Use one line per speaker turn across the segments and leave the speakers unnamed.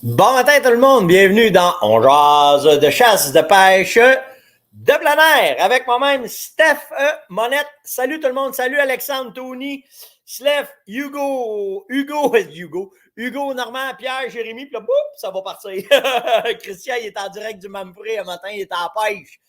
Bon matin tout le monde, bienvenue dans On jase de chasse, de pêche, de plein air avec moi-même Steph Monette. Salut tout le monde, salut Alexandre, Tony, Steph, Hugo, Normand, Pierre, Jérémy, puis là, boum, ça va partir. Christian, il est en direct du Mampré, un matin, il est en pêche.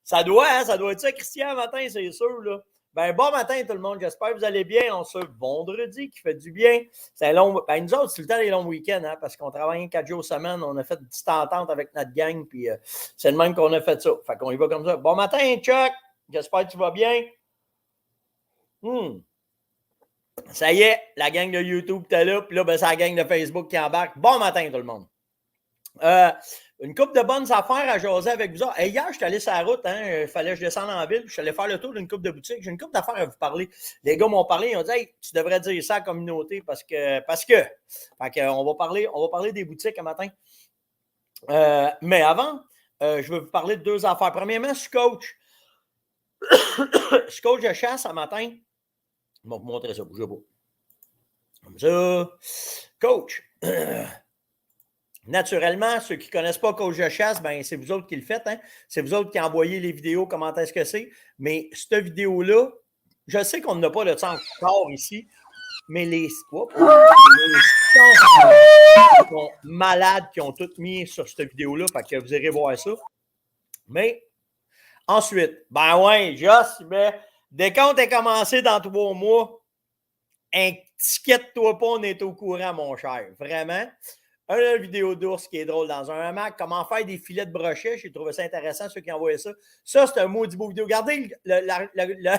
Ça doit être ça, Christian, un matin, c'est sûr, là. Ben, bon matin tout le monde, j'espère que vous allez bien. On se vendredi qui fait du bien. C'est un long. Ben, nous autres, c'est le temps des longs week-ends, hein, parce qu'on travaille 4 jours semaine. On a fait une petite entente avec notre gang, puis c'est le même qu'on a fait ça. Fait qu'on y va comme ça. Bon matin, Chuck. J'espère que tu vas bien. Ça y est, la gang de YouTube est là, puis là, ben, c'est la gang de Facebook qui embarque. Bon matin tout le monde. Une couple de bonnes affaires à jaser avec vous. Hey, hier, je suis allé sur la route, il fallait que je descende en ville, puis je suis allé faire le tour d'une couple de boutiques. J'ai une couple d'affaires à vous parler. Les gars m'ont parlé, ils ont dit hey, tu devrais dire ça à la communauté parce que. Fait que on va parler des boutiques un matin. Mais avant, je vais vous parler de deux affaires. Premièrement, je suis coach. Je suis coach de chasse un matin. Je vais vous montrer ça, bougez pas. Comme ça. Coach. Naturellement, ceux qui ne connaissent pas Coach de chasse, ben, c'est vous autres qui le faites. Hein? C'est vous autres qui envoyez les vidéos, comment est-ce que c'est. Mais cette vidéo-là, je sais qu'on n'a pas le temps encore ici, mais les scouts sont malades qui ont tout mis sur cette vidéo-là. Fait que vous irez voir ça. Mais ensuite, ben ouais, Joss, ben, dès qu'on est commencé dans 3 mois, inquiète-toi pas, on est au courant, mon cher. Vraiment. Une vidéo d'ours qui est drôle dans un hamac. Comment faire des filets de brochet. J'ai trouvé ça intéressant, ceux qui envoyaient ça. Ça, c'est un maudit beau vidéo. Regardez le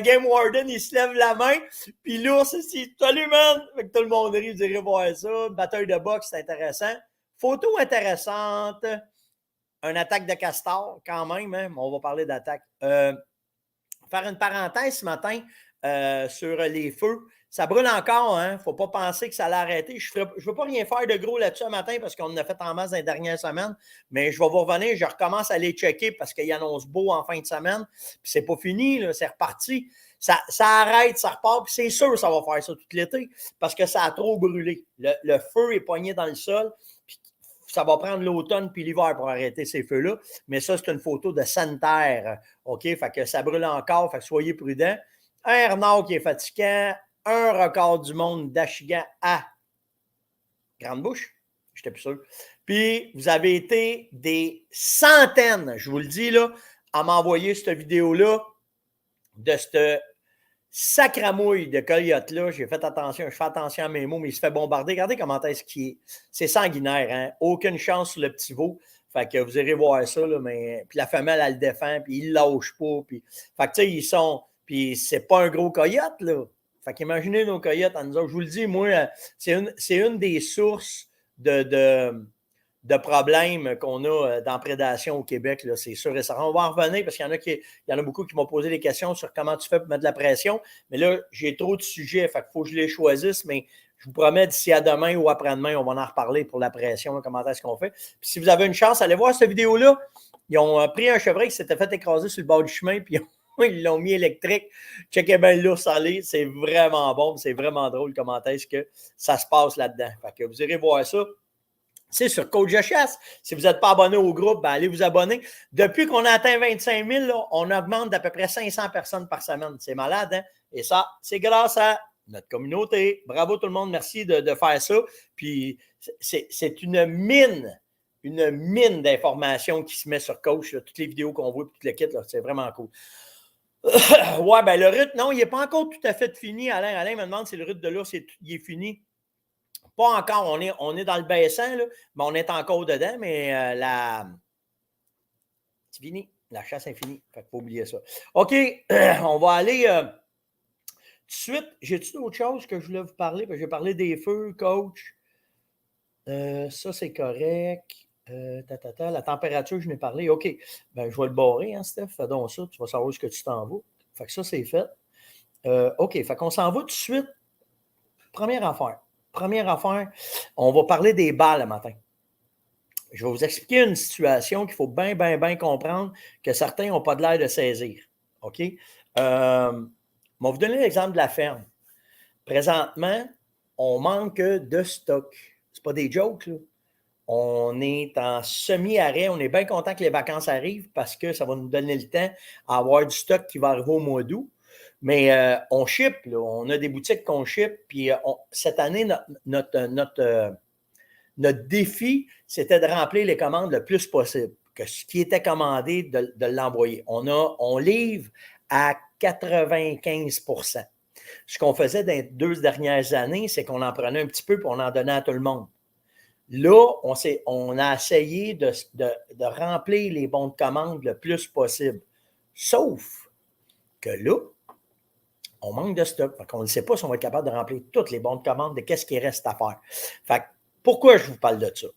Game Warden, il se lève la main. Puis l'ours, il salut, man. Fait que tout le monde rit, vous irez voir ça. Une bataille de boxe, c'est intéressant. Photo intéressante. Une attaque de castor, quand même. Hein? On va parler d'attaque. Faire une parenthèse ce matin sur les feux. Ça brûle encore, hein? Il ne faut pas penser que ça allait arrêter. Je ne veux pas rien faire de gros là-dessus ce matin parce qu'on en a fait en masse dans les dernières semaines, mais je vais vous revenir, je recommence à les checker parce qu'il annonce beau en fin de semaine. Puis c'est pas fini, là, c'est reparti. Ça arrête, ça repart, puis c'est sûr que ça va faire ça tout l'été parce que ça a trop brûlé. Le feu est pogné dans le sol, puis ça va prendre l'automne puis l'hiver pour arrêter ces feux-là. Mais ça, c'est une photo de sanitaire. OK? Fait que ça brûle encore, fait que soyez prudents. Un renard qui est fatigant, un record du monde d'Achigan à Grande-Bouche. J'étais plus sûr. Puis, vous avez été des centaines, je vous le dis, là, à m'envoyer cette vidéo-là de cette sacramouille de coyote-là. J'ai fait attention, je fais attention à mes mots, mais il se fait bombarder. Regardez comment est-ce qu'il est. C'est sanguinaire, hein? Aucune chance sur le petit veau. Fait que vous irez voir ça, là, mais. Puis la femelle, elle le défend, puis il ne lâche pas. Puis. Fait que tu sais, ils sont. Puis c'est pas un gros coyote, là. Fait qu'imaginez nos coyotes à nous autres. Je vous le dis, moi, c'est une des sources de problèmes qu'on a dans la prédation au Québec, là, c'est sûr et certain. On va en revenir parce qu'il y en a beaucoup qui m'ont posé des questions sur comment tu fais pour mettre de la pression. Mais là, j'ai trop de sujets, fait qu'il faut que je les choisisse, mais je vous promets, d'ici à demain ou après-demain, on va en reparler pour la pression, comment est-ce qu'on fait. Puis si vous avez une chance, allez voir cette vidéo-là. Ils ont pris un chevreuil qui s'était fait écraser sur le bord du chemin, puis ils l'ont mis électrique. Checkez bien l'ours aller. C'est vraiment bon. C'est vraiment drôle comment est-ce que ça se passe là-dedans. Fait que vous irez voir ça. C'est sur Coach de chasse. Si vous n'êtes pas abonné au groupe, ben allez vous abonner. Depuis qu'on a atteint 25 000, là, on augmente d'à peu près 500 personnes par semaine. C'est malade, hein? Et ça, c'est grâce à notre communauté. Bravo tout le monde. Merci de faire ça. Puis, c'est une mine d'informations qui se met sur Coach. Là, toutes les vidéos qu'on voit, tout le kit, là, c'est vraiment cool. Ouais, ben le rythme, non, il n'est pas encore tout à fait fini. Alain me demande si le rythme de l'ours il est fini. Pas encore, on est dans le baissant, là, mais on est encore dedans, mais c'est fini. La chasse est finie. Fait qu'il faut oublier ça. OK, on va aller tout de suite. J'ai-tu d'autres choses que je voulais vous parler? Je vais parler des feux, coach. Ça, c'est correct. La température, je n'ai parlé. OK. Ben, je vais le barrer, hein, Steph. Fais donc ça. Tu vas savoir où est-ce que tu t'en vas. Fait que ça, c'est fait. OK. Fait qu'on s'en va tout de suite. Première affaire, on va parler des balles le matin. Je vais vous expliquer une situation qu'il faut bien comprendre que certains n'ont pas de l'air de saisir. OK? Je vais vous donner l'exemple de la ferme. Présentement, on manque de stock. pas des jokes, là. On est en semi-arrêt. On est bien content que les vacances arrivent parce que ça va nous donner le temps à avoir du stock qui va arriver au mois d'août. Mais on ship, là. On a des boutiques qu'on ship. Puis cette année, notre défi, c'était de remplir les commandes le plus possible. Que ce qui était commandé, de l'envoyer. On livre à 95%. Ce qu'on faisait dans les 2 dernières années, c'est qu'on en prenait un petit peu et on en donnait à tout le monde. Là, on a essayé de remplir les bons de commande le plus possible. Sauf que là, on manque de stock. On ne sait pas si on va être capable de remplir toutes les bons de commande de qu'est-ce qui reste à faire. Fait que, pourquoi je vous parle de ça?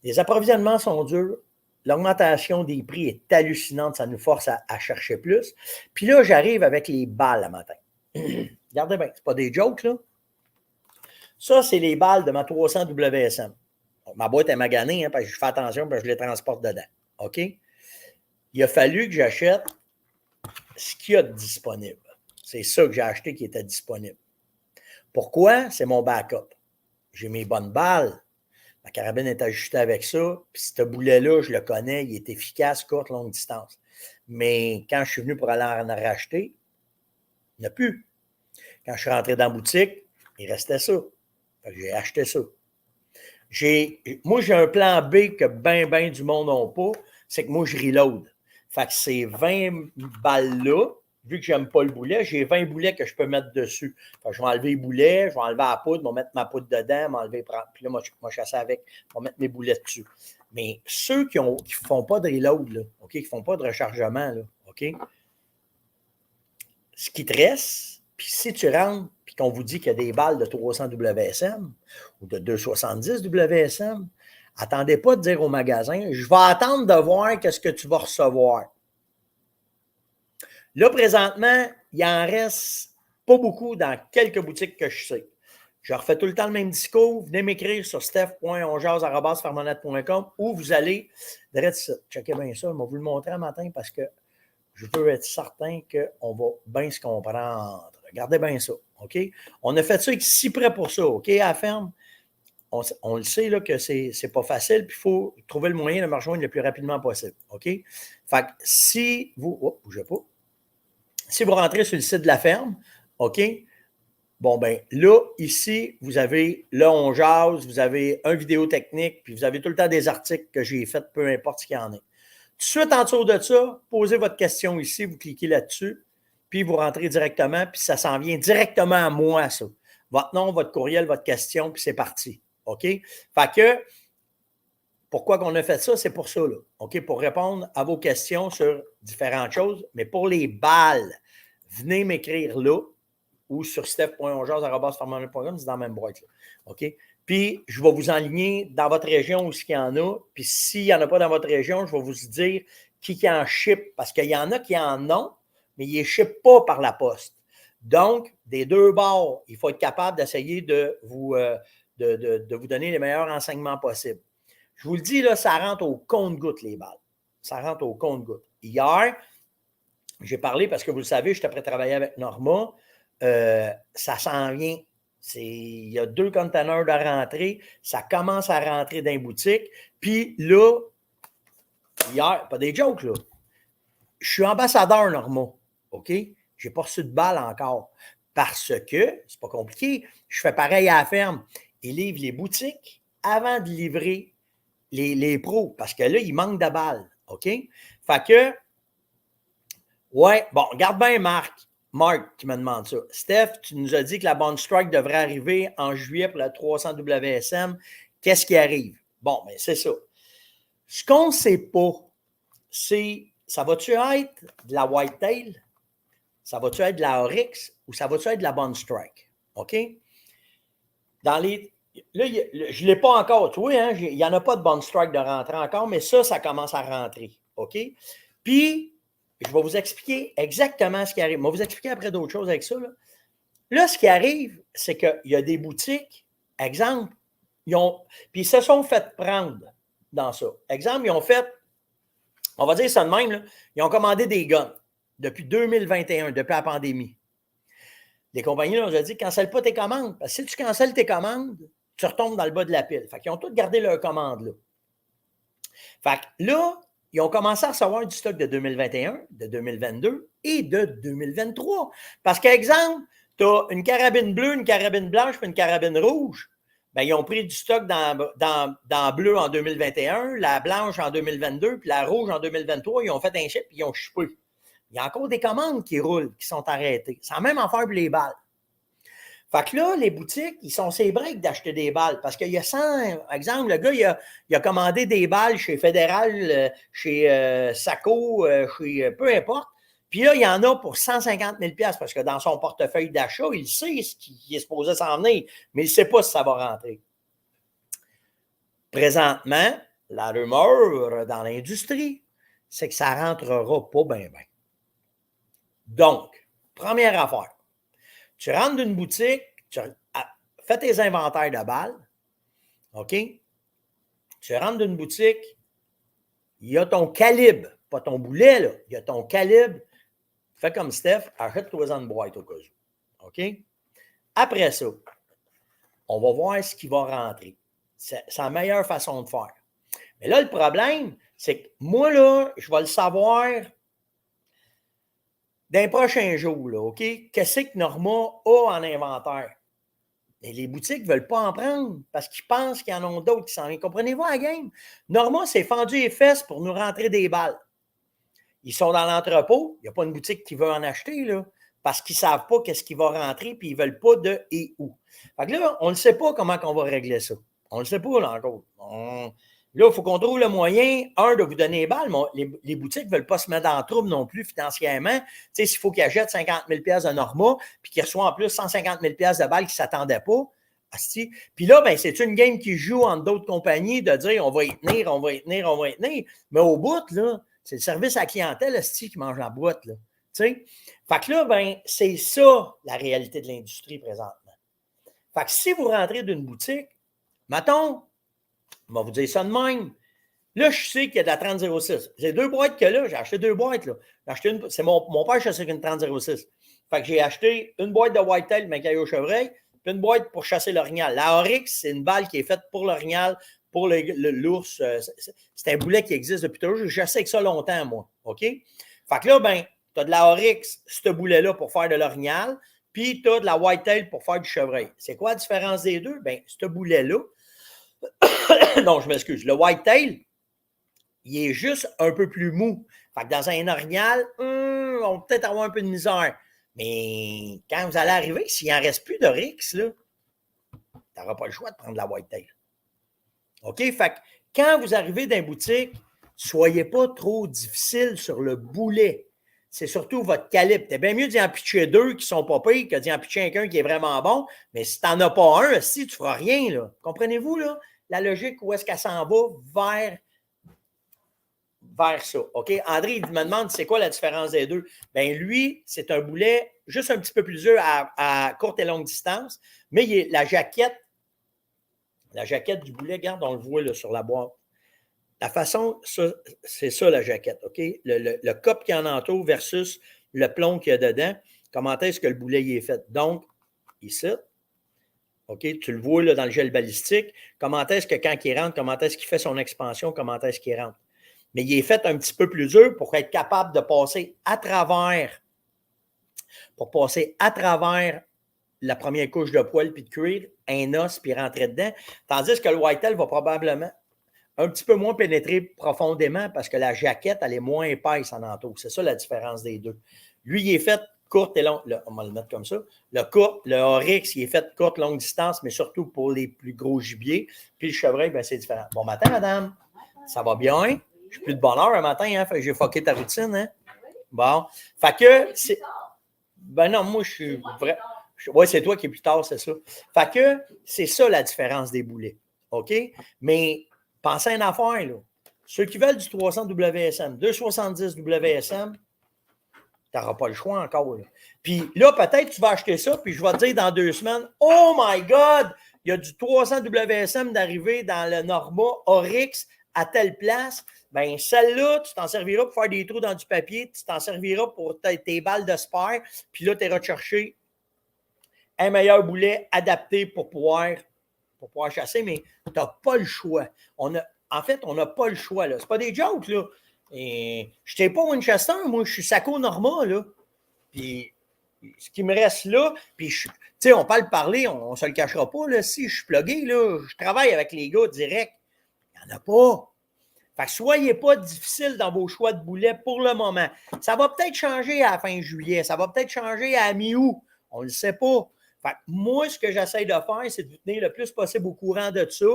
Les approvisionnements sont durs. L'augmentation des prix est hallucinante. Ça nous force à chercher plus. Puis là, j'arrive avec les balles le matin. Regardez bien, c'est pas des jokes, là. Ça, c'est les balles de ma 300 WSM. Ma boîte est maganée, hein, parce que je fais attention parce que je les transporte dedans. OK? Il a fallu que j'achète ce qu'il y a de disponible. C'est ça que j'ai acheté qui était disponible. Pourquoi? C'est mon backup. J'ai mes bonnes balles. Ma carabine est ajustée avec ça. Puis ce boulet-là, je le connais, il est efficace, courte, longue distance. Mais quand je suis venu pour aller en racheter, il n'y en a plus. Quand je suis rentré dans la boutique, il restait ça. J'ai acheté ça. Moi, j'ai un plan B que ben du monde n'a pas, c'est que moi, je reload. Fait que ces 20 balles-là, vu que j'aime pas le boulet, j'ai 20 boulets que je peux mettre dessus. Fait que je vais enlever les boulets, je vais enlever la poudre, je vais mettre ma poudre dedans, m'enlever, puis là, moi, je vais chasser avec, je vais mettre mes boulets dessus. Mais ceux qui ne font pas de reload, là, OK, qui ne font pas de rechargement, là, OK, ce qui te reste, puis si tu rentres, puis qu'on vous dit qu'il y a des balles de 300 WSM ou de 270 WSM, attendez pas de dire au magasin, je vais attendre de voir qu'est-ce que tu vas recevoir. Là, présentement, il en reste pas beaucoup dans quelques boutiques que je sais. Je refais tout le temps le même discours. Venez m'écrire sur steph.onjase@farmonette.com ou vous allez, checkez bien ça, je vais vous le montrer un matin parce que je veux être certain qu'on va bien se comprendre. Regardez bien ça, OK? On a fait ça ici près pour ça, OK, à la ferme? On le sait là, que c'est pas facile, puis il faut trouver le moyen de me rejoindre le plus rapidement possible, OK? Fait que si vous... Oh, bougez pas. Si vous rentrez sur le site de la ferme, OK? Bon, ben là, ici, vous avez le On Jase, vous avez un vidéo technique, puis vous avez tout le temps des articles que j'ai faits, peu importe ce qu'il y en a. Tout de suite en dessous de ça, posez votre question ici, vous cliquez là-dessus, puis vous rentrez directement, puis ça s'en vient directement à moi, ça. Votre nom, votre courriel, votre question, puis c'est parti. OK? Fait que, pourquoi qu'on a fait ça? C'est pour ça, là. OK? Pour répondre à vos questions sur différentes choses, mais pour les balles, venez m'écrire là ou sur steph.onjase@farmonette.com, c'est dans la même boîte, là. OK? Puis, je vais vous enligner dans votre région où il y en a. Puis, s'il n'y en a pas dans votre région, je vais vous dire qui en ship. Parce qu'il y en a qui en ont, mais ils ne ship pas par la poste. Donc, des deux bords, il faut être capable d'essayer de vous donner les meilleurs renseignements possibles. Je vous le dis, là, ça rentre au compte-gouttes, les balles. Ça rentre au compte-gouttes. Hier, j'ai parlé, parce que vous le savez, j'étais prêt à travailler avec Norma. Ça s'en vient. Il y a 2 conteneurs de rentrée. Ça commence à rentrer dans les boutiques. Puis là, hier, pas des jokes, là. Je suis ambassadeur Norma. OK? Je n'ai pas reçu de balle encore. Parce que, c'est pas compliqué, je fais pareil à la ferme. Ils livrent les boutiques avant de livrer les pros. Parce que là, il manque de balles. OK? Fait que, ouais, bon, regarde bien Marc qui me demande ça. Steph, tu nous as dit que la Bond Strike devrait arriver en juillet pour la 300 WSM. Qu'est-ce qui arrive? Bon, bien, c'est ça. Ce qu'on ne sait pas, c'est, ça va-tu être de la Whitetail? Ça va-tu être de la Oryx? Ou ça va-tu être de la Bond Strike? OK? Là, je ne l'ai pas encore. Tu vois, hein, il n'y en a pas de Bond Strike de rentrée encore, mais ça commence à rentrer. OK? Puis, je vais vous expliquer exactement ce qui arrive. Je vais vous expliquer après d'autres choses avec ça. Là, ce qui arrive, c'est qu'il y a des boutiques, exemple, puis ils se sont fait prendre dans ça. Exemple, ils ont fait, on va dire ça de même, là, ils ont commandé des guns depuis 2021, depuis la pandémie. Les compagnies nous ont dit, cancelle pas tes commandes. Parce que si tu cancelles tes commandes, tu retombes dans le bas de la pile. Fait qu'ils ont tous gardé leur commande là. Fait que là, ils ont commencé à recevoir du stock de 2021, de 2022 et de 2023. Parce qu'exemple, tu as une carabine bleue, une carabine blanche et une carabine rouge. Bien, ils ont pris du stock dans bleu en 2021, la blanche en 2022, puis la rouge en 2023. Ils ont fait un chip et ils ont chipé. Il y a encore des commandes qui roulent, qui sont arrêtées. C'est la même affaire pour les balles. Fait que là, les boutiques, ils sont ces breaks d'acheter des balles. Parce qu'il y a 100, par exemple, le gars, il a commandé des balles chez Fédéral, chez Saco, chez peu importe. Puis là, il y en a pour 150 000 parce que dans son portefeuille d'achat, il sait ce qui est supposé s'en venir, mais il ne sait pas si ça va rentrer. Présentement, la rumeur dans l'industrie, c'est que ça ne rentrera pas bien. Donc, première affaire. Tu rentres d'une boutique, tu fais tes inventaires de balles, OK? Tu rentres d'une boutique, il y a ton calibre, pas ton boulet, là, il y a ton calibre. Fais comme Steph, achète-toi une boîte au cas où. OK? Après ça, on va voir ce qui va rentrer. C'est la meilleure façon de faire. Mais là, le problème, c'est que moi, là, je vais le savoir dans les prochains jours, là, OK? Qu'est-ce que Norma a en inventaire? Mais les boutiques ne veulent pas en prendre parce qu'ils pensent qu'il y en a d'autres qui s'en viennent. Comprenez-vous la game? Norma s'est fendu les fesses pour nous rentrer des balles. Ils sont dans l'entrepôt. Il n'y a pas une boutique qui veut en acheter, là, parce qu'ils ne savent pas qu'est-ce qui va rentrer puis ils ne veulent pas de et où. Fait que là, on ne sait pas comment on va régler ça. On ne le sait pas, là, encore. Là, il faut qu'on trouve le moyen, de vous donner les balles, mais les boutiques ne veulent pas se mettre dans le trouble non plus financièrement. Tu sais, s'il faut qu'ils achètent 50 000 de Norma, puis qu'ils reçoivent en plus 150 000 de balles qui ne s'attendaient pas. Asti. Puis là, ben, c'est une game qui joue entre d'autres compagnies de dire on va y tenir, on va y tenir, on va y tenir. Mais au bout, là, c'est le service à la clientèle, asti, qui mange la boîte. Là. Tu sais? Fait que là, ben, c'est ça la réalité de l'industrie présentement. Fait que si vous rentrez d'une boutique, mettons, on va vous dire ça de même. Là, je sais qu'il y a de la 3006. J'ai 2 boîtes que là, j'ai acheté 2 boîtes. Là. J'ai acheté c'est mon père chassait avec une 3006. Fait que j'ai acheté une boîte de Whitetail, Macaille au chevreuil, puis une boîte pour chasser l'orignal. La Oryx, c'est une balle qui est faite pour l'orignal, pour l'ours. C'est un boulet qui existe depuis toujours. J'ai chassé avec ça longtemps, moi. OK? Fait que là, ben, tu as de la Oryx, ce boulet-là, pour faire de l'orignal, puis tu as de la Whitetail pour faire du chevreuil. C'est quoi la différence des deux? Ben, ce boulet-là, non, je m'excuse. Le Whitetail, il est juste un peu plus mou. Fait que dans un orignal, on va peut-être avoir un peu de misère. Mais quand vous allez arriver, s'il n'en reste plus d'Oryx, là, tu n'auras pas le choix de prendre la Whitetail. OK? Fait que quand vous arrivez dans une boutique, soyez pas trop difficile sur le boulet. C'est surtout votre calibre. C'est bien mieux d'y en pitcher 2 qui sont pas pires que d'y en pitcher un qui est vraiment bon. Mais si tu n'en as pas un, si tu ne feras rien, là. Comprenez-vous, là, la logique où est-ce qu'elle s'en va vers ça. OK? André, il me demande c'est quoi la différence des deux. Bien, lui, c'est un boulet juste un petit peu plus dur à courte et longue distance, mais la jaquette du boulet, regarde, on le voit là, sur la boîte. La façon, c'est ça la jaquette, OK? Le cop qui en entoure versus le plomb qu'il y a dedans, comment est-ce que le boulet y est fait. Donc, ici, OK, tu le vois là, dans le gel balistique, comment est-ce que quand il rentre, comment est-ce qu'il fait son expansion, comment est-ce qu'il rentre. Mais il est fait un petit peu plus dur pour être capable de passer à travers la première couche de poil puis de cuir, un os, puis rentrer dedans. Tandis que le Whitetail va probablement un petit peu moins pénétrer profondément parce que la jaquette, elle est moins épaisse en entour. C'est ça la différence des deux. Lui, il est fait courte et longue. On va le mettre comme ça. Le Oryx, il est fait courte, longue distance, mais surtout pour les plus gros gibiers. Puis le chevreuil, ben, c'est différent. Bon matin, madame. Ça va bien? Je suis plus de bonne heure un matin, hein? Fait que j'ai fucké ta routine, hein? Bon. Fait que c'est. Ben non, moi, je suis vrai. Oui, c'est toi qui es plus tard, c'est ça. Fait que c'est ça la différence des boulets. OK? Mais pensez à une affaire, là. Ceux qui veulent du 300 WSM, 270 WSM, tu n'auras pas le choix encore. Là. Puis là, peut-être tu vas acheter ça, puis je vais te dire dans 2 semaines, oh my God, il y a du 300 WSM d'arriver dans le Norma Oryx à telle place. Bien, celle-là, tu t'en serviras pour faire des trous dans du papier, tu t'en serviras pour tes balles de spare, puis là, tu iras chercher un meilleur boulet adapté pour pouvoir pour pouvoir chasser, mais tu n'as pas le choix. En fait, on n'a pas le choix. Ce n'est pas des jokes. Là. Et je n'étais pas Winchester, moi, je suis Saco Norma. Là. Puis, ce qui me reste là, puis, tu sais, on parle parler, on ne se le cachera pas. Là, si je suis plugué, là, je travaille avec les gars direct. Il n'y en a pas. Fait que soyez pas difficile dans vos choix de boulets pour le moment. Ça va peut-être changer à la fin juillet. Ça va peut-être changer à mi-août. On ne le sait pas. Fait que moi, ce que j'essaie de faire, c'est de vous tenir le plus possible au courant de ça.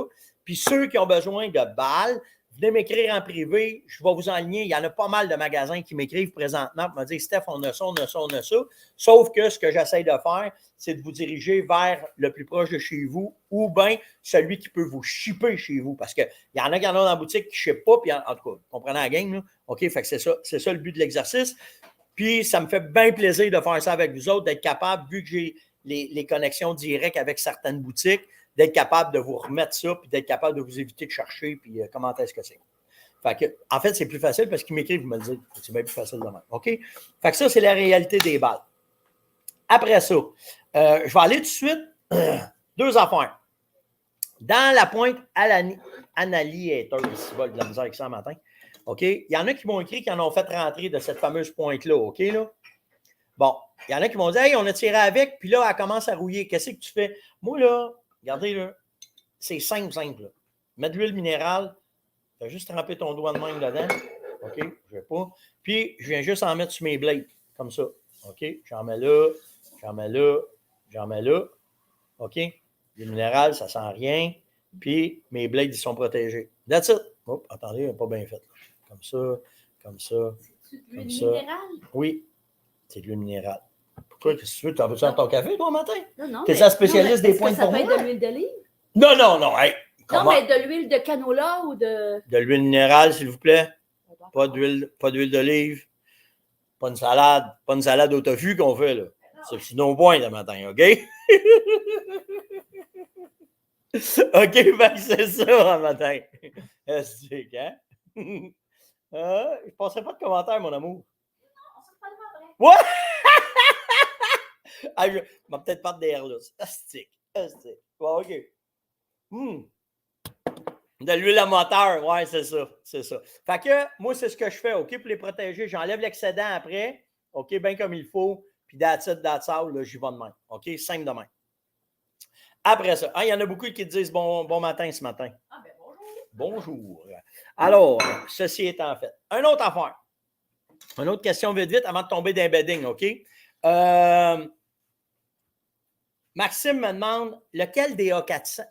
Puis ceux qui ont besoin de balles, venez m'écrire en privé. Je vais vous enligner. Il y en a pas mal de magasins qui m'écrivent présentement pour me dire « Steph, on a ça, on a ça, on a ça. » Sauf que ce que j'essaie de faire, c'est de vous diriger vers le plus proche de chez vous ou bien celui qui peut vous shipper chez vous. Parce qu'il y en a qui en ont dans la boutique qui ne shippent pas. Puis en tout cas, comprenez la game, là. OK, fait que c'est ça le but de l'exercice. Puis ça me fait bien plaisir de faire ça avec vous autres, d'être capable, vu que j'ai les connexions directes avec certaines boutiques, d'être capable de vous remettre ça, puis d'être capable de vous éviter de chercher, puis comment est-ce que c'est. Fait que, en fait, c'est plus facile parce qu'ils m'écrivent, vous me le dites. C'est bien plus facile de même. OK? Fait que ça, c'est la réalité des balles. Après ça, je vais aller tout de suite. Deux affaires. Dans la pointe Annihilator, ici, de la misère avec ça matin. OK? Il y en a qui m'ont écrit qu'ils en ont fait rentrer de cette fameuse pointe-là. OK? Là? Bon, il y en a qui m'ont dit « Hey, on a tiré avec, puis là, elle commence à rouiller. Qu'est-ce que tu fais? » Moi, là, regardez, là, c'est simple. Là. Mets de l'huile minérale, tu as juste trempé ton doigt de même dedans. OK, je vais pas. Puis, je viens juste en mettre sur mes blades, comme ça. OK, j'en mets là, j'en mets là, j'en mets là. OK, l'huile minérale, ça sent rien. Puis, mes blades, ils sont protégés. That's it. Oh, attendez, il n'est pas bien fait. Comme ça, comme ça.
C'est de l'huile minérale?
Oui, c'est de l'huile minérale. Pourquoi, qu'est-ce que tu veux? Tu as besoin de ton café, toi, matin?
Non.
Tu es la spécialiste des pointes pour moi?
Ça peut être de l'huile d'olive?
Non. Hey,
non, mais de l'huile de canola ou de...
De l'huile minérale, s'il vous plaît. Pas d'huile d'olive. Pas une salade au tofu qu'on fait, là. C'est nos points le matin, OK? OK, ben c'est ça, le matin. Est-ce que, hein? Je ne passerai pas de commentaires, mon amour.
Non, on se parle pas vrai.
Ouais! Je vais peut-être pas de derrière là. Astique. Bon, OK. De l'huile à moteur, ouais, c'est ça. Fait que, moi, c'est ce que je fais, OK, pour les protéger. J'enlève l'excédent après, OK, bien comme il faut, puis that's it, that's all, là, j'y vais de même, OK, simple de même. Après ça, il y en a beaucoup qui disent bon matin ce matin.
Ah, ben
bonjour. Alors, ceci étant fait. Une autre affaire. Une autre question vite, avant de tomber d'un bedding, OK? Maxime me demande lequel des A400.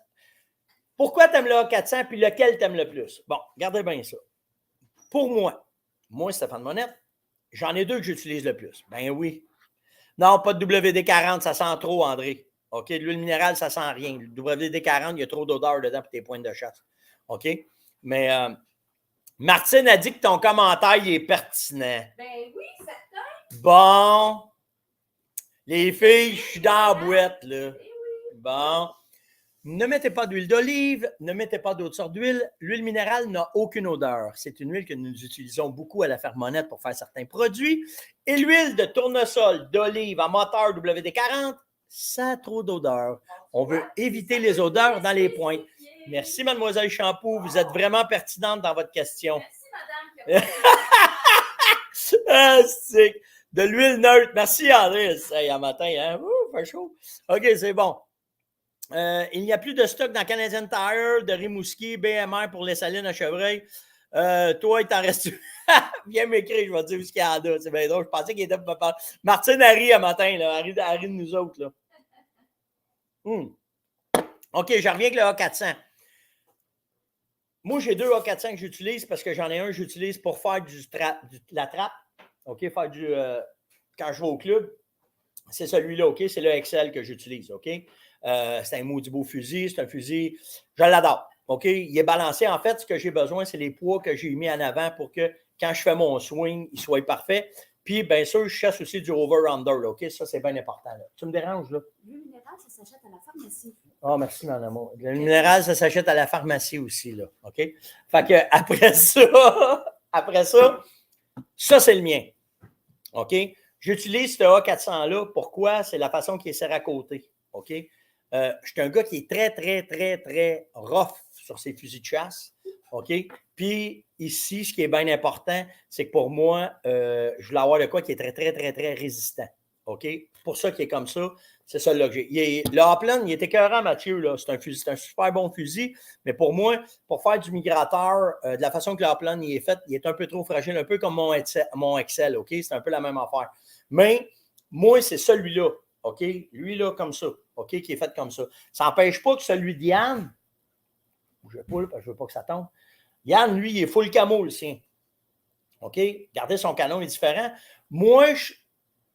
Pourquoi tu aimes le A400 puis lequel tu aimes le plus? Bon, regardez bien ça. Pour moi, Stéphane Monette, j'en ai deux que j'utilise le plus. Ben oui. Non, pas de WD-40, ça sent trop, André. OK, de l'huile minérale, ça sent rien. Le WD-40, il y a trop d'odeur dedans pour tes pointes de chasse. OK? Mais Martine a dit que ton commentaire, il est pertinent.
Ben oui, certain.
Bon. Les filles, je suis dans la boîte, là. Bon. Ne mettez pas d'huile d'olive, ne mettez pas d'autres sortes d'huile. L'huile minérale n'a aucune odeur. C'est une huile que nous utilisons beaucoup à la Ferme Monette pour faire certains produits. Et l'huile de tournesol, d'olive à moteur WD-40, ça a trop d'odeur. On veut éviter les odeurs dans les pointes. Merci, mademoiselle Champoux. Vous êtes vraiment pertinente dans votre question.
Merci, madame.
De l'huile neutre. Merci, André. Hey, un matin, hein? Fait chaud. OK, c'est bon. Il n'y a plus de stock dans Canadian Tire, de Rimouski, BMR pour les salines à Chevreuil. Toi, il t'en reste. Viens m'écrire, je vais te dire ce qu'il y a là. C'est bien drôle. Je pensais qu'il était pour me parler. Martine Harry, un matin, là. Harry de nous autres. Là. OK, je reviens avec le A400. Moi, j'ai deux A400 que j'utilise parce que j'en ai un que j'utilise pour faire la trappe. OK, faire quand je vais au club. C'est celui-là, OK? C'est le Excel que j'utilise, OK? C'est un maudit beau fusil. C'est un fusil, je l'adore, OK? Il est balancé. En fait, ce que j'ai besoin, c'est les poids que j'ai mis en avant pour que quand je fais mon swing, il soit parfait. Puis, bien sûr, je chasse aussi du over-under, OK? Ça, c'est bien important, là. Tu me déranges, là?
L'huile minérale, ça s'achète à la pharmacie.
Oh, merci, mon amour. L'huile minérale, ça s'achète à la pharmacie aussi, là, OK? Fait que après ça, ça, c'est le mien, OK? J'utilise ce A400-là. Pourquoi? C'est la façon qu'il est serré à côté. OK? je suis un gars qui est très, très, très, très rough sur ses fusils de chasse. OK? Puis ici, ce qui est bien important, c'est que pour moi, je voulais avoir de quoi qui est très, très, très, très résistant. OK? Pour ça qu'il est comme ça, c'est ça là que j'ai. Le Upland, il est écœurant, Mathieu. Là. C'est un super bon fusil. Mais pour moi, pour faire du migrateur, de la façon que le Upland il est fait, il est un peu trop fragile, un peu comme mon Excel. OK? C'est un peu la même affaire. Mais moi, c'est celui-là. OK? Lui, là, comme ça. OK? Qui est fait comme ça. Ça n'empêche pas que celui d'Yann, je ne veux pas que ça tombe. Yann, lui, il est full camo, le sien. OK? Regardez, son canon est différent. Moi,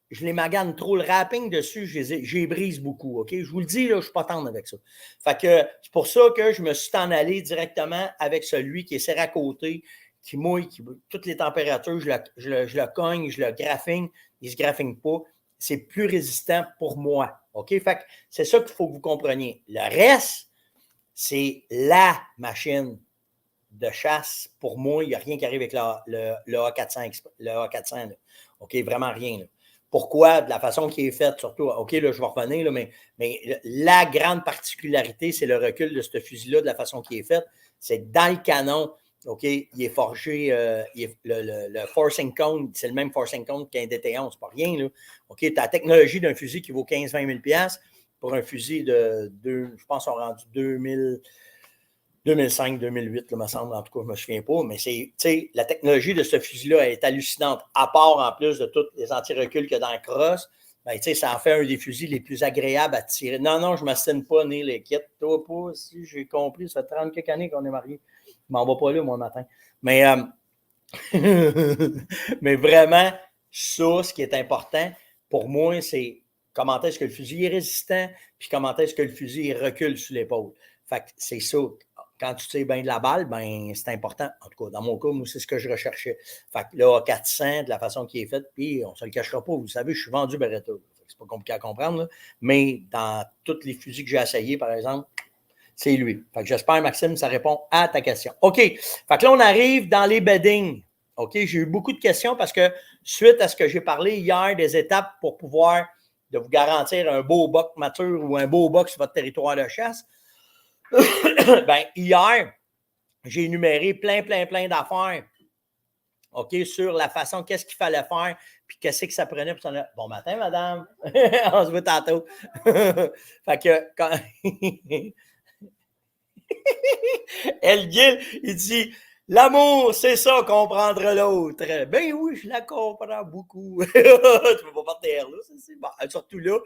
je les magane trop. Le wrapping dessus, je les brise beaucoup. OK? Je vous le dis, là, je ne suis pas tendre avec ça. Fait que c'est pour ça que je me suis en allé directement avec celui qui est serré à côté, qui mouille, toutes les températures, je le cogne, je le graphine. Il ne se graphine pas. C'est plus résistant pour moi. OK? Fait que c'est ça qu'il faut que vous compreniez. Le reste, c'est la machine de chasse. Pour moi, il n'y a rien qui arrive avec le A400. Le A400 là. OK? Vraiment rien. Là. Pourquoi? De la façon qui est faite, surtout. OK, là, je vais revenir, là, mais la grande particularité, c'est le recul de ce fusil-là, de la façon qui est faite. C'est que dans le canon, OK, il est forgé, le forcing cone, c'est le même forcing cone qu'un DT11, c'est pas rien. Là. OK, tu as la technologie d'un fusil qui vaut 15-20 000 $ pour un fusil je pense qu'on est rendu 2005, 2008, là, me semble, en tout cas, je ne me souviens pas, mais la technologie de ce fusil-là est hallucinante. À part, en plus de tous les anti-reculs qu'il y a dans le cross, ben, ça en fait un des fusils les plus agréables à tirer. Non, je ne m'assine pas, Neil, inquiète-toi pas, si j'ai compris, ça fait 30 quelques années qu'on est mariés. Je ne m'en vais pas là, moi, le matin. Mais, mais vraiment, ça, ce qui est important, pour moi, c'est comment est-ce que le fusil est résistant, puis comment est-ce que le fusil recule sur l'épaule. Fait que c'est ça. Quand tu tires bien de la balle, ben c'est important. En tout cas, dans mon cas, moi, c'est ce que je recherchais. Fait que là, 400, de la façon qui est faite, puis on ne se le cachera pas. Vous savez, je suis vendu Beretta. C'est pas compliqué à comprendre, là. Mais dans tous les fusils que j'ai essayés, par exemple, c'est lui. Fait que j'espère, Maxime, ça répond à ta question. OK. Fait que là, on arrive dans les beddings. OK. J'ai eu beaucoup de questions parce que suite à ce que j'ai parlé hier des étapes pour pouvoir de vous garantir un beau buck mature ou un beau buck sur votre territoire de chasse, ben, hier, j'ai énuméré plein d'affaires, OK, sur la façon, qu'est-ce qu'il fallait faire, puis qu'est-ce que ça prenait. Pour bon matin, madame. On se voit tantôt. Fait que, quand... El Gil, il dit, l'amour, c'est ça, comprendre l'autre. Ben oui, je la comprends beaucoup. Tu peux pas partir là, c'est bon. Surtout là,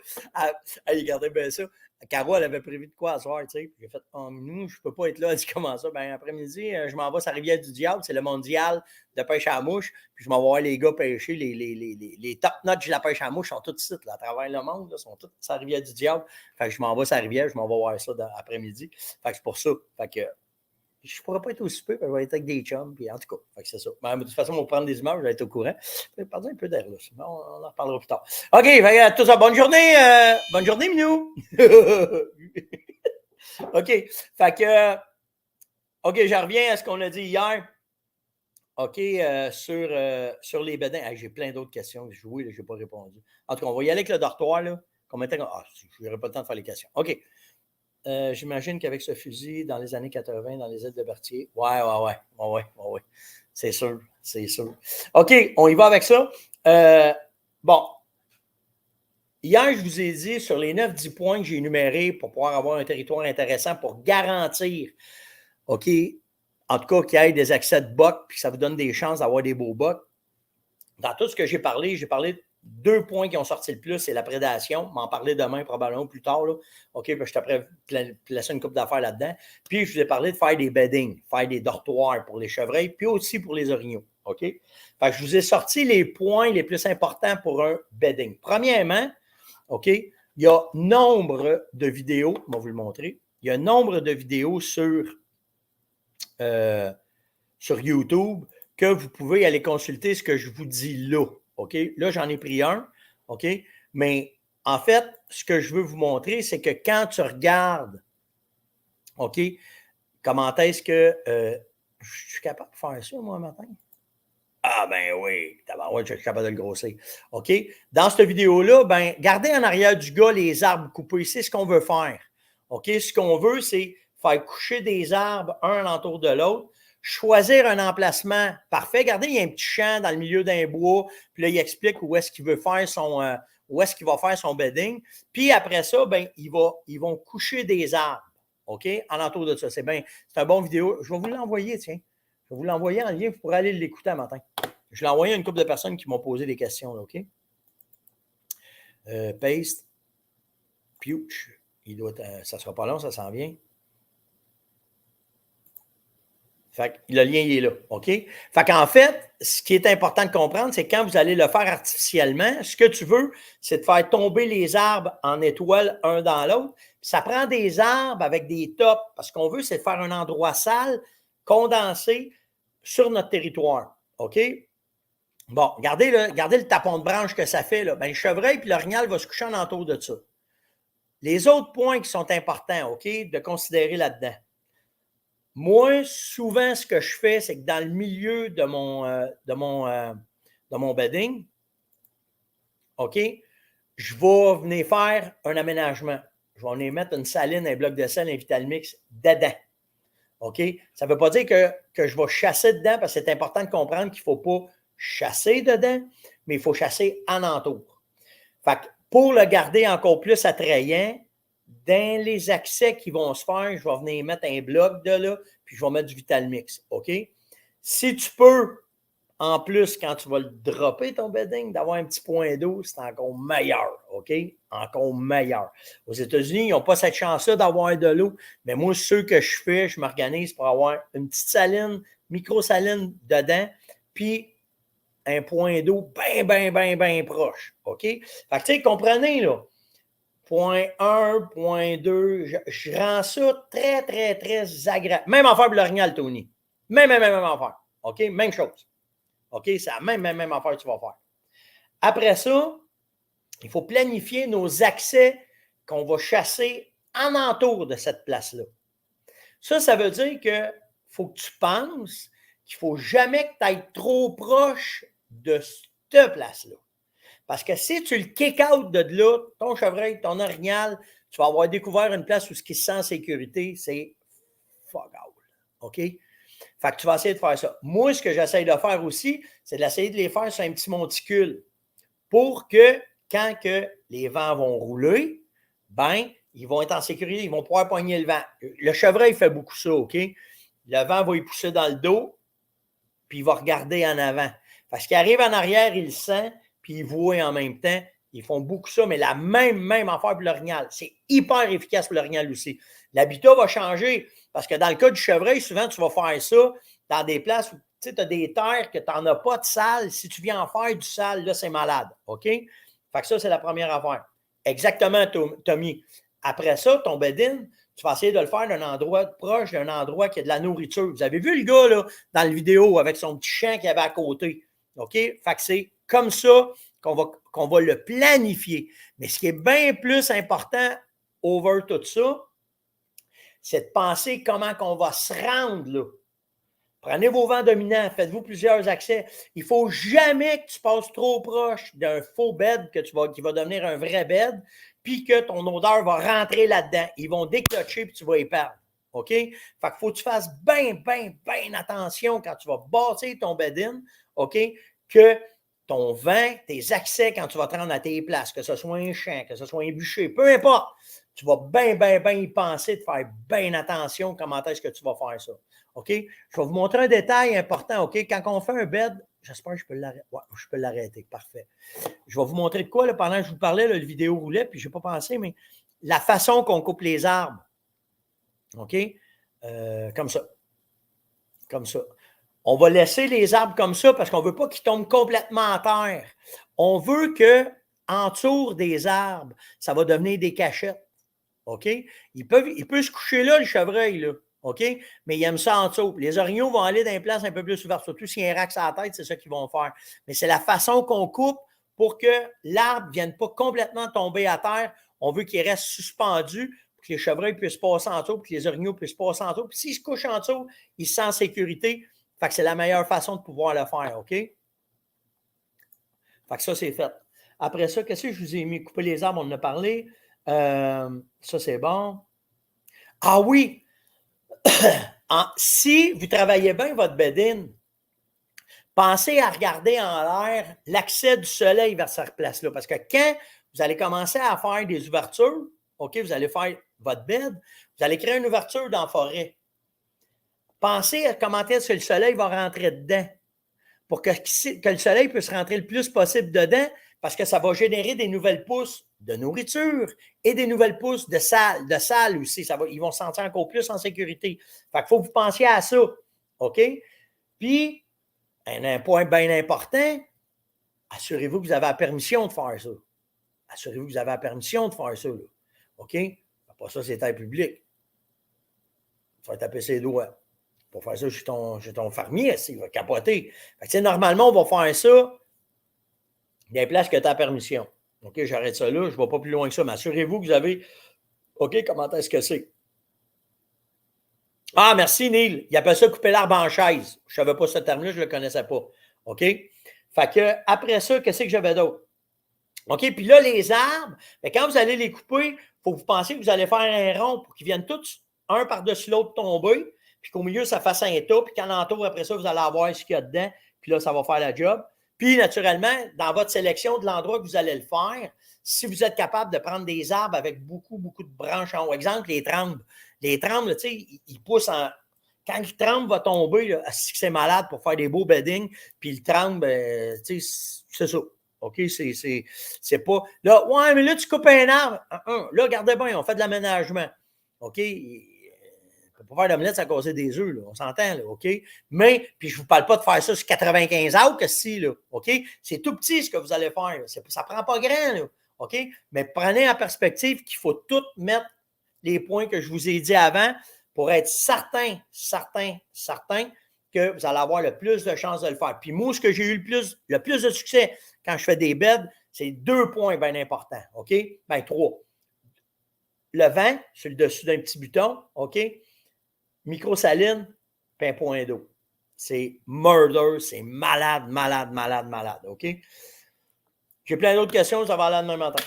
regardez bien ça. Caro, elle avait prévu de quoi à soir, tu sais. J'ai fait, oh, nous, je peux pas être là. Elle dit, comment ça? Ben, après-midi, je m'en vais sur la rivière du Diable. C'est le mondial de pêche à la mouche. Puis je m'en vais voir les gars pêcher. Les top-notch de la pêche à la mouche sont tous ici, là, à travers le monde. Là, sont tous sur la rivière du Diable. Fait que je m'en vais sur la rivière. Je m'en vais voir ça après-midi. Fait que c'est pour ça. Fait que je ne pourrais pas être aussi peu, je vais être avec des chums, puis en tout cas, c'est ça. Mais de toute façon, on va prendre des images, je vais être au courant. Je vais perdre un peu d'air là, on en reparlera plus tard. OK, fait, tout ça, bonne journée, Minou. OK, fait que, OK, je reviens à ce qu'on a dit hier. OK, sur les bedins. Ah, j'ai plein d'autres questions. Oui, je n'ai pas répondu. En tout cas, on va y aller avec le dortoir, là. Combien de temps? Ah, je n'aurai pas le temps de faire les questions. OK. J'imagine qu'avec ce fusil, dans les années 80, dans les îles de Berthier, ouais. C'est sûr. OK, on y va avec ça. Bon. Hier, je vous ai dit, sur les 9-10 points que j'ai énumérés pour pouvoir avoir un territoire intéressant pour garantir, OK, en tout cas, qu'il y ait des accès de bucks puis que ça vous donne des chances d'avoir des beaux bucks. Dans tout ce que j'ai parlé 2 points qui ont sorti le plus, c'est la prédation. M'en parler demain, probablement plus tard. Là. OK, je t'apprends placer une couple d'affaires là-dedans. Puis, je vous ai parlé de faire des beddings, faire des dortoirs pour les chevreuils, puis aussi pour les orignaux. OK? Fait que je vous ai sorti les points les plus importants pour un bedding. Premièrement, OK, il y a nombre de vidéos, on va vous le montrer. Il y a nombre de vidéos sur YouTube que vous pouvez aller consulter ce que je vous dis là. OK? Là, j'en ai pris un. OK? Mais en fait, ce que je veux vous montrer, c'est que quand tu regardes, OK, comment est-ce que je suis capable de faire ça, moi, matin? Ah, ben oui, je suis capable de le grossir. OK? Dans cette vidéo-là, ben, gardez en arrière du gars les arbres coupés. C'est ce qu'on veut faire. OK? Ce qu'on veut, c'est faire coucher des arbres un alentour de l'autre, choisir un emplacement parfait. Regardez, il y a un petit champ dans le milieu d'un bois, puis là, il explique où est-ce qu'il veut faire où est-ce qu'il va faire son bedding. Puis après ça, ben, ils vont coucher des arbres, OK? Alentour de ça. C'est un bon vidéo. Je vais vous l'envoyer, tiens. Je vais vous l'envoyer en lien, vous pourrez aller l'écouter un matin. Je l'ai envoyé à une couple de personnes qui m'ont posé des questions, là, OK? Paste. Puch. Ça ne sera pas long, ça s'en vient. Fait que le lien, il est là, OK? Fait qu'en fait, ce qui est important de comprendre, c'est que quand vous allez le faire artificiellement, ce que tu veux, c'est de faire tomber les arbres en étoiles un dans l'autre. Ça prend des arbres avec des tops, parce qu'on veut, c'est de faire un endroit sale, condensé sur notre territoire, OK? Bon, regardez le tapon de branche que ça fait, là. Ben, le chevreuil puis l'orignal va se coucher en entour de ça. Les autres points qui sont importants, OK, de considérer là-dedans. Moi, souvent, ce que je fais, c'est que dans le milieu de mon bedding, OK, je vais venir faire un aménagement. Je vais venir mettre une saline, un bloc de sel, un Vitalmix dedans. OK? Ça ne veut pas dire que je vais chasser dedans, parce que c'est important de comprendre qu'il ne faut pas chasser dedans, mais il faut chasser alentour. Fait que pour le garder encore plus attrayant, dans les accès qui vont se faire, je vais venir mettre un bloc de là, puis je vais mettre du Vitalmix, OK? Si tu peux, en plus, quand tu vas le dropper, ton bedding, d'avoir un petit point d'eau, c'est encore meilleur, OK? Encore meilleur. Aux États-Unis, ils n'ont pas cette chance-là d'avoir de l'eau, mais moi, ce que je fais, je m'organise pour avoir une petite saline, micro-saline dedans, puis un point d'eau bien proche, OK? Fait que, tu sais, comprenez, là, point 1, point 2, je rends ça très, très, très agréable. Même affaire pour l'orignal, Tony. Même affaire. OK? Même chose. OK? C'est la même affaire que tu vas faire. Après ça, il faut planifier nos accès qu'on va chasser en entour de cette place-là. Ça veut dire qu'il faut que tu penses qu'il ne faut jamais que tu ailles trop proche de cette place-là. Parce que si tu le kick out de là, ton chevreuil, ton orignal, tu vas avoir découvert une place où ce qui se sent en sécurité, c'est fuck out. OK? Fait que tu vas essayer de faire ça. Moi, ce que j'essaie de faire aussi, c'est d'essayer de les faire sur un petit monticule pour que quand que les vents vont rouler, ben, ils vont être en sécurité, ils vont pouvoir pogner le vent. Le chevreuil fait beaucoup ça, OK? Le vent va y pousser dans le dos, puis il va regarder en avant. Parce qu'il arrive en arrière, il le sent, puis il voit en même temps. Ils font beaucoup ça, mais la même affaire pour l'orignal. C'est hyper efficace pour l'orignal aussi. L'habitat va changer, parce que dans le cas du chevreuil, souvent, tu vas faire ça dans des places où tu as des terres que tu n'en as pas de sale. Si tu viens en faire du sale, là, c'est malade. OK? Fait que ça, c'est la première affaire. Exactement, Tommy. Après ça, ton bedding, tu vas essayer de le faire d'un endroit proche d'un endroit qui a de la nourriture. Vous avez vu le gars là, dans la vidéo avec son petit champ qu'il y avait à côté. OK? Fait que c'est comme ça qu'on va le planifier. Mais ce qui est bien plus important over tout ça, c'est de penser comment on va se rendre là. Prenez vos vents dominants, faites-vous plusieurs accès. Il ne faut jamais que tu passes trop proche d'un faux bed qui va devenir un vrai bed, puis que ton odeur va rentrer là-dedans. Ils vont déclocher, puis tu vas y perdre. OK? Fait qu'il faut que tu fasses bien attention quand tu vas bâtir ton bed-in, OK? Que ton vent, tes accès quand tu vas te rendre à tes places, que ce soit un champ, que ce soit un bûcher, peu importe, tu vas bien y penser, de faire bien attention comment est-ce que tu vas faire ça. OK? Je vais vous montrer un détail important, OK? Quand on fait un bed, j'espère que je peux l'arrêter. Ouais, je peux l'arrêter. Parfait. Je vais vous montrer de quoi, là, pendant que je vous parlais, là, le vidéo roulait, puis je n'ai pas pensé, mais la façon qu'on coupe les arbres. OK? Comme ça. Comme ça. On va laisser les arbres comme ça parce qu'on ne veut pas qu'ils tombent complètement à terre. On veut qu'entour des arbres, ça va devenir des cachettes. OK? Il peut se coucher là, le chevreuil, là. OK? Mais il aime ça en dessous. Les orignaux vont aller dans une place un peu plus ouverte. Surtout s'il y a un rack sur la tête, c'est ça qu'ils vont faire. Mais c'est la façon qu'on coupe pour que l'arbre ne vienne pas complètement tomber à terre. On veut qu'il reste suspendu pour que les chevreuils puissent passer en dessous, pour que les orignaux puissent passer en dessous. Puis s'ils se couchent en dessous, ils se sentent en sécurité. Fait que c'est la meilleure façon de pouvoir le faire. OK? Fait que ça, c'est fait. Après ça, qu'est-ce que je vous ai mis? Couper les arbres, on en a parlé. Ça, c'est bon. Ah oui! Si vous travaillez bien votre bedding, pensez à regarder en l'air l'accès du soleil vers cette place-là. Parce que quand vous allez commencer à faire des ouvertures, OK, vous allez faire votre bed, vous allez créer une ouverture dans la forêt. Pensez à comment est-ce que le soleil va rentrer dedans pour que le soleil puisse rentrer le plus possible dedans parce que ça va générer des nouvelles pousses de nourriture et des nouvelles pousses de salle aussi. Ils vont se sentir encore plus en sécurité. Fait qu'il faut que vous pensiez à ça. OK? Puis, un point bien important, assurez-vous que vous avez la permission de faire ça. Assurez-vous que vous avez la permission de faire ça. Là. OK? Pas ça, c'est terre publique. Tu vas taper ses doigts. Pour faire ça chez ton fermier, il va capoter. Fait que, normalement, on va faire ça dans les places que tu as permission. OK, j'arrête ça là, je ne vais pas plus loin que ça, mais assurez-vous que vous avez. OK, comment est-ce que c'est? Ah, merci, Neil. Il appelle ça couper l'arbre en chaise. Je ne savais pas ce terme-là, je ne le connaissais pas. OK? Fait que après ça, qu'est-ce que j'avais d'autre? OK, puis là, les arbres, quand vous allez les couper, il faut que vous pensiez que vous allez faire un rond pour qu'ils viennent tous, un par-dessus l'autre, tomber, puis qu'au milieu, ça fasse un tas, puis qu'en entour, après ça, vous allez avoir ce qu'il y a dedans, puis là, ça va faire la job. Puis, naturellement, dans votre sélection de l'endroit que vous allez le faire, si vous êtes capable de prendre des arbres avec beaucoup, beaucoup de branches en haut, exemple, les trembles. Les trembles, tu sais, ils poussent en. Quand le tremble va tomber, là, c'est malade pour faire des beaux beddings, puis le tremble, tu sais, c'est ça. OK, c'est pas. Là, ouais, mais là, tu coupes un arbre. Là, regardez bien, on fait de l'aménagement. OK? On peut pas faire d'omelette, ça causer des œufs, là. On s'entend, là, OK? Mais, puis je ne vous parle pas de faire ça sur 95 acres, que si, là, OK? C'est tout petit ce que vous allez faire. Ça ne prend pas grand, là, OK? Mais prenez en perspective qu'il faut tout mettre les points que je vous ai dit avant pour être certain que vous allez avoir le plus de chances de le faire. Puis moi, ce que j'ai eu le plus de succès quand je fais des beds, c'est 2 points bien importants, OK? Bien, 3. Le vent sur le dessus d'un petit buton, OK? Microsaline, puis un point d'eau. C'est murder, c'est malade, OK? J'ai plein d'autres questions, ça va aller demain matin.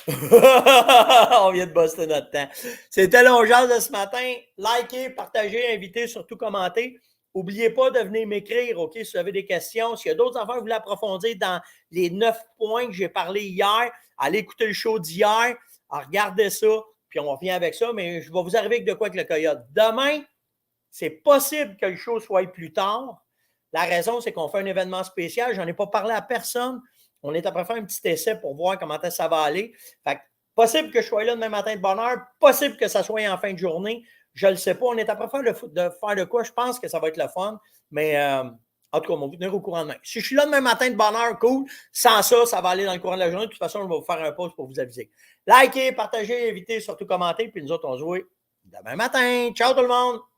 On vient de bosser notre temps. C'était l'Ongeance de ce matin. Likez, partagez, invitez, surtout commentez. N'oubliez pas de venir m'écrire, OK, si vous avez des questions. S'il y a d'autres affaires que vous voulez approfondir dans les 9 points que j'ai parlé hier, allez écouter le show d'hier, regardez ça, puis on revient avec ça, mais je vais vous arriver avec de quoi avec le coyote. Demain, c'est possible que le show soit plus tard. La raison, c'est qu'on fait un événement spécial. Je n'en ai pas parlé à personne. On est après faire un petit essai pour voir comment ça va aller. Fait que, possible que je sois là demain matin de bonne heure. Possible que ça soit en fin de journée. Je ne le sais pas. On est après faire de quoi. Je pense que ça va être le fun. Mais en tout cas, on va vous tenir au courant demain. Si je suis là demain matin de bonne heure, cool. Sans ça, ça va aller dans le courant de la journée. De toute façon, je vais vous faire un pause pour vous aviser. Likez, partagez, invitez, surtout commentez. Puis nous autres, on se voit demain matin. Ciao tout le monde!